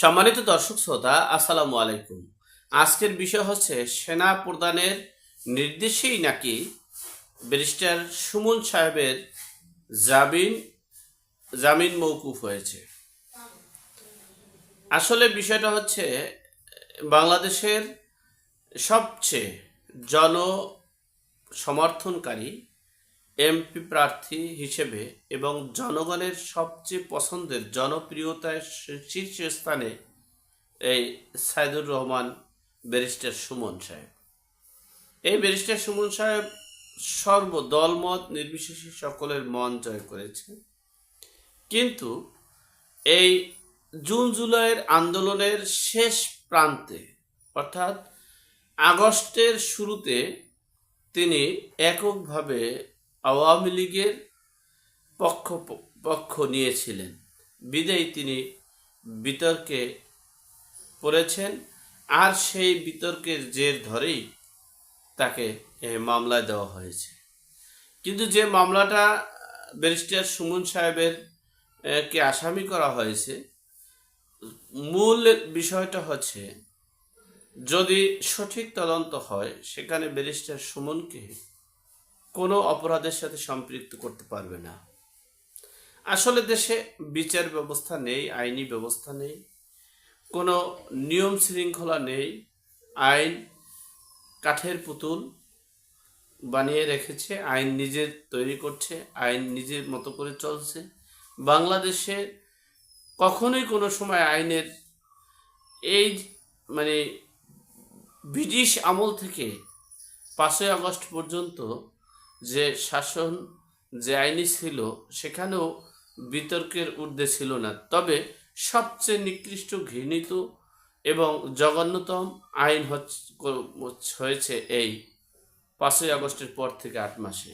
সম্মানিত দর্শক শ্রোতা, আসসালামু আলাইকুম। আজকের বিষয় হচ্ছে সেনা প্রধানের নির্দেশেই নাকি ব্যারিস্টার সুমন সাহেবের জামিন জামিন মওকুফ হয়েছে। আসলে বিষয়টা হচ্ছে বাংলাদেশের সবচেয়ে জনসমর্থনকারী এমপি প্রার্থী হিসেবে এবং জনগণের সবচেয়ে পছন্দের জনপ্রিয়তায় শীর্ষস্থানে এই সাইদুর রহমান ব্যারিস্টার সুমন সাহেব। এই ব্যারিস্টার সুমন সাহেব সর্বদলমত নির্বিশেষে সকলের মন জয় করেছে। কিন্তু এই জুন জুলাইয়ের আন্দোলনের শেষ প্রান্তে, অর্থাৎ আগস্টের শুরুতে তিনি এককভাবে আওয়ামী লীগের পক্ষ নিয়েছিলেন বিদেয় তিনি বিতর্কে পড়েছেন। আর সেই বিতর্কের জের ধরেই তাকে মামলায় দেওয়া হয়েছে। কিন্তু যে মামলাটা ব্যারিস্টার সুমন সাহেবের কে আসামি করা হয়েছে, মূল বিষয়টা হচ্ছে যদি সঠিক তদন্ত হয় সেখানে ব্যারিস্টার সুমনকে কোনো অপরাধের সাথে সম্পৃক্ত করতে পারবে না। আসলে দেশে বিচার ব্যবস্থা নেই, আইনি ব্যবস্থা নেই, কোনো নিয়ম শৃঙ্খলা নেই। আইন কাঠের পুতুল বানিয়ে রেখেছে, আইন নিজে তৈরি করছে, আইন নিজের মতো করে চলছে। বাংলাদেশে কখনোই কোনো সময় আইনের এই মানে ব্রিটিশ আমল থেকে 5ই আগস্ট পর্যন্ত যে শাসন, যে আইনি ছিল, সেখানেও বিতর্কের ঊর্ধ্বে ছিল না। তবে সবচেয়ে নিকৃষ্ট, ঘৃণিত এবং জঘন্যতম আইন হয়েছে এই 5ই আগস্টের পর থেকে 8 মাসে।